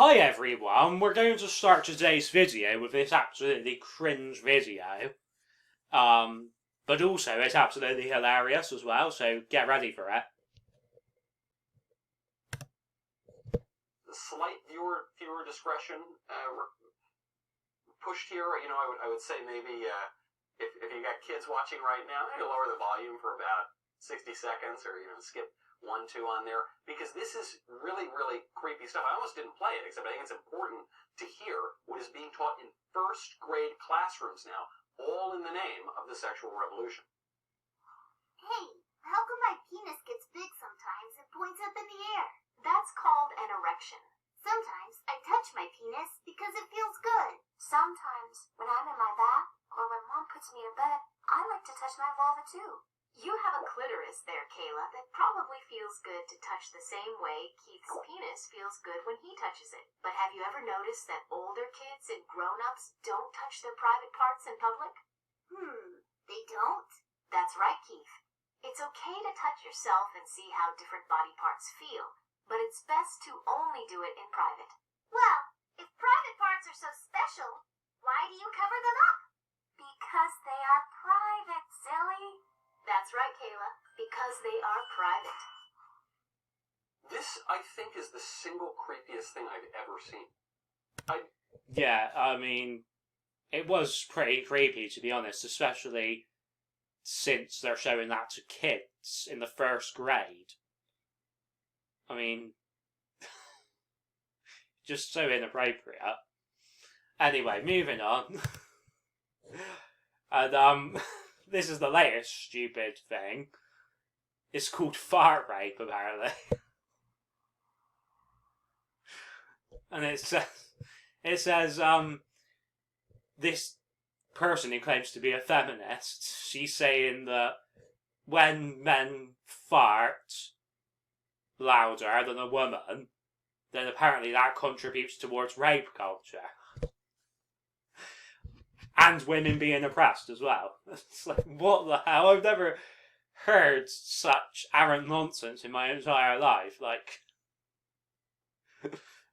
Hi everyone, we're going to start today's video with this absolutely cringe video. But also it's absolutely hilarious as well, so get ready for it. The slight viewer discretion pushed here. I would say maybe if you got kids watching right now, maybe lower the volume for about 60 seconds, or skip 1, 2 on there, because this is really, really creepy stuff. I almost didn't play it, except I think it's important to hear what is being taught in first grade classrooms now, all in the name of the sexual revolution. Hey, how come my penis gets big sometimes and points up in the air? That's called an erection. Sometimes I touch my penis because it feels good. Sometimes when I'm in my bath or when Mom puts me to bed, I like to touch my vulva too. You have a clitoris there, Kayla, that probably feels good to touch the same way Keith's penis feels good when he touches it. But have you ever noticed that older kids and grown-ups don't touch their private parts in public? They don't? That's right, Keith. It's okay to touch yourself and see how different body parts feel, but it's best to only do it in private. Well, if private parts are so special, why do you cover them up? Because they are private, silly. That's right, Kayla, because they are private. This, I think, is the single creepiest thing I've ever seen. Yeah, I mean, it was pretty creepy, to be honest, especially since they're showing that to kids in the first grade. I mean, just so inappropriate. Anyway, moving on. And, this is the latest stupid thing. It's called fart rape, apparently. And it says, this person who claims to be a feminist, she's saying that when men fart louder than a woman, then apparently that contributes towards rape culture. And women being oppressed as well. It's like, what the hell? I've never heard such arrant nonsense in my entire life. Like,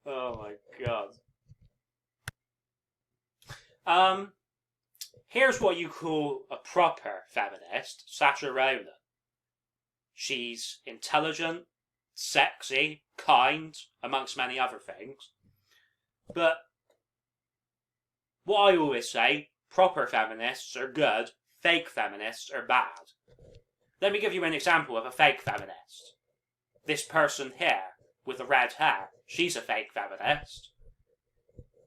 oh my god. Here's what you call a proper feminist, Saoirse Ronan. She's intelligent, sexy, kind, amongst many other things. But what I always say, proper feminists are good, fake feminists are bad. Let me give you an example of a fake feminist. This person here, with the red hair, she's a fake feminist.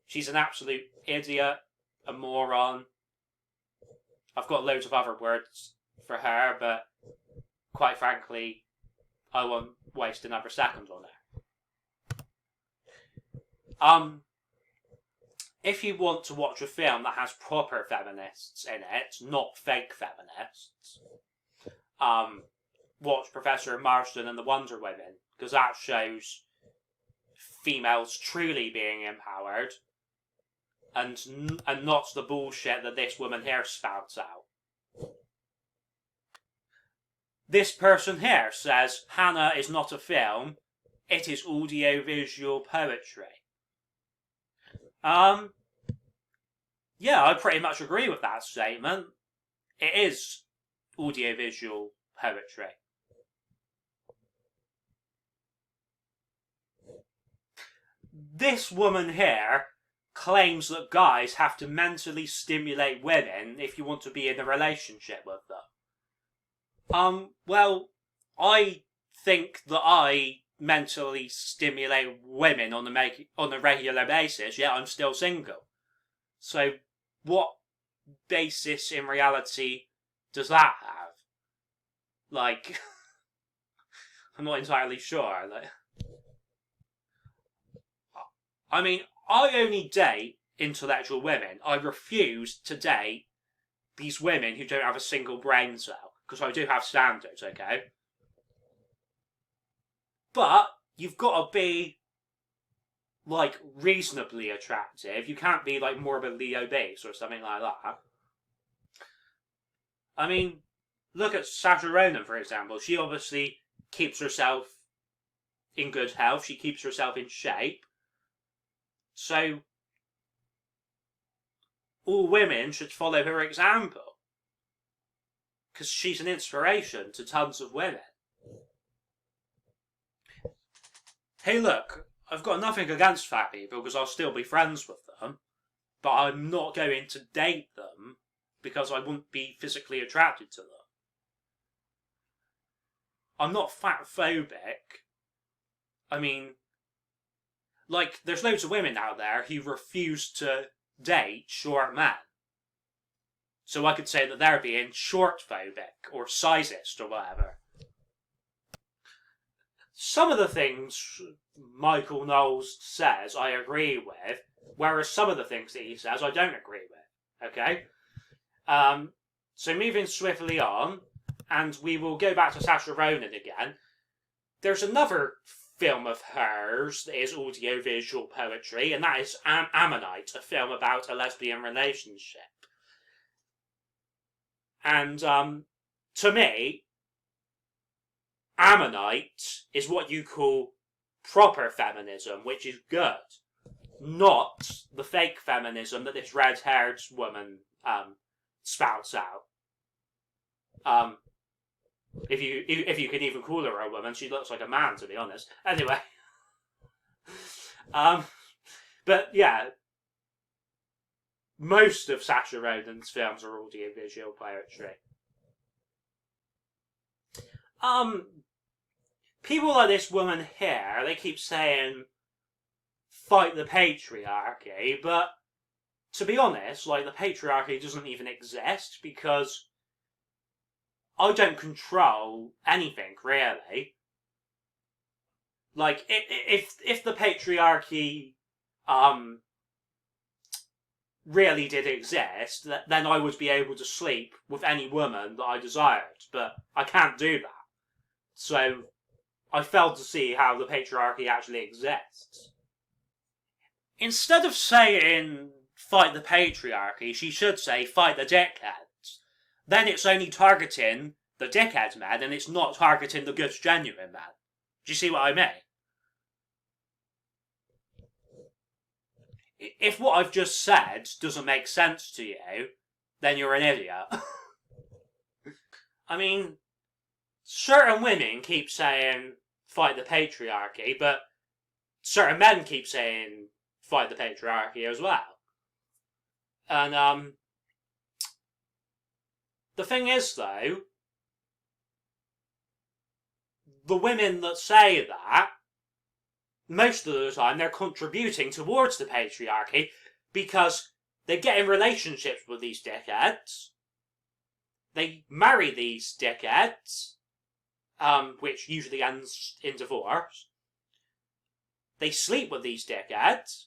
She's an absolute idiot, a moron. I've got loads of other words for her, but quite frankly, I won't waste another second on her. If you want to watch a film that has proper feminists in it, not fake feminists, watch Professor Marsden and the Wonder Women, because that shows females truly being empowered, and not the bullshit that this woman here spouts out. This person here says Hannah is not a film, it is audiovisual poetry. Yeah, I pretty much agree with that statement. It is audiovisual poetry. This woman here claims that guys have to mentally stimulate women if you want to be in a relationship with them. Well, I think that I mentally stimulate women on a regular basis, yet I'm still single. So, what basis in reality does that have? Like, I'm not entirely sure. Like, I mean, I only date intellectual women. I refuse to date these women who don't have a single brain cell, because I do have standards, okay? But you've got to be, like, reasonably attractive. You can't be, like, morbidly obese or something like that. I mean, look at Saoirse Ronan, for example. She obviously keeps herself in good health. She keeps herself in shape. So all women should follow her example, because she's an inspiration to tons of women. Hey, look, I've got nothing against fat people because I'll still be friends with them, but I'm not going to date them because I wouldn't be physically attracted to them. I'm not fat-phobic. I mean, like, there's loads of women out there who refuse to date short men. So I could say that they're being short-phobic or sizist or whatever. Some of the things Michael Knowles says I agree with, whereas some of the things that he says I don't agree with. Okay? So moving swiftly on, and we will go back to Saoirse Ronan again. There's another film of hers that is audiovisual poetry, and that is Ammonite, a film about a lesbian relationship. And to me, Ammonite is what you call proper feminism, which is good, not the fake feminism that this red-haired woman spouts out. If you can even call her a woman, she looks like a man, to be honest. Anyway, but yeah, most of Saoirse Ronan's films are audiovisual poetry. People like this woman here, they keep saying, fight the patriarchy, but to be honest, like, the patriarchy doesn't even exist because I don't control anything, really. Like, if the patriarchy, really did exist, then I would be able to sleep with any woman that I desired, but I can't do that. So I failed to see how the patriarchy actually exists. Instead of saying, fight the patriarchy, she should say, fight the dickheads. Then it's only targeting the dickhead men, and it's not targeting the good, genuine men. Do you see what I mean? If what I've just said doesn't make sense to you, then you're an idiot. I mean, certain women keep saying, fight the patriarchy, but certain men keep saying, fight the patriarchy as well. And, the thing is, though, the women that say that, most of the time, they're contributing towards the patriarchy because they get in relationships with these dickheads, they marry these dickheads, which usually ends in divorce, they sleep with these dickheads,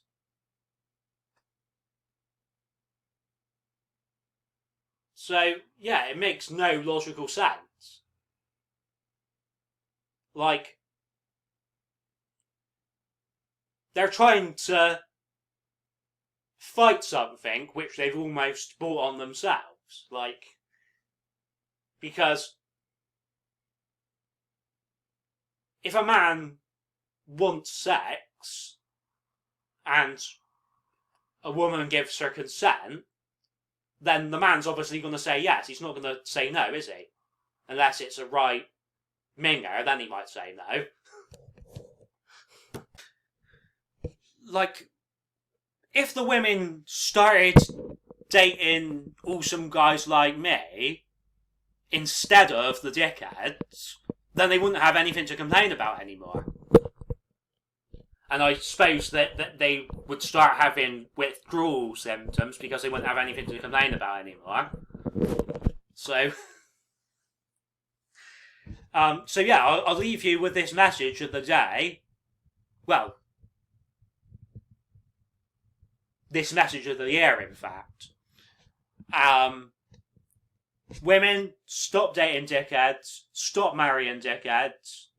so, yeah, it makes no logical sense. Like, they're trying to fight something which they've almost brought on themselves. Like, because if a man wants sex and a woman gives her consent, then the man's obviously going to say yes. He's not going to say no, is he? Unless it's a right minger, then he might say no. Like, if the women started dating awesome guys like me instead of the dickheads, then they wouldn't have anything to complain about anymore. And I suppose that they would start having withdrawal symptoms because they wouldn't have anything to complain about anymore. So, so yeah, I'll leave you with this message of the day. Well, this message of the year, in fact. Women, stop dating dickheads. Stop marrying dickheads.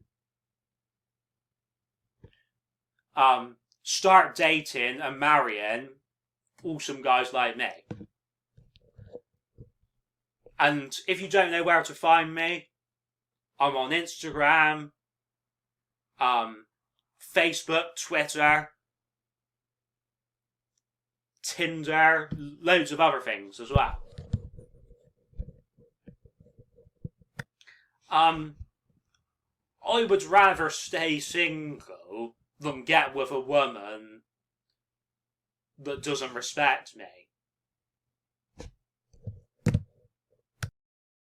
Start dating and marrying awesome guys like me. And if you don't know where to find me, I'm on Instagram, Facebook, Twitter. Tinder, loads of other things as well. I would rather stay single than get with a woman that doesn't respect me.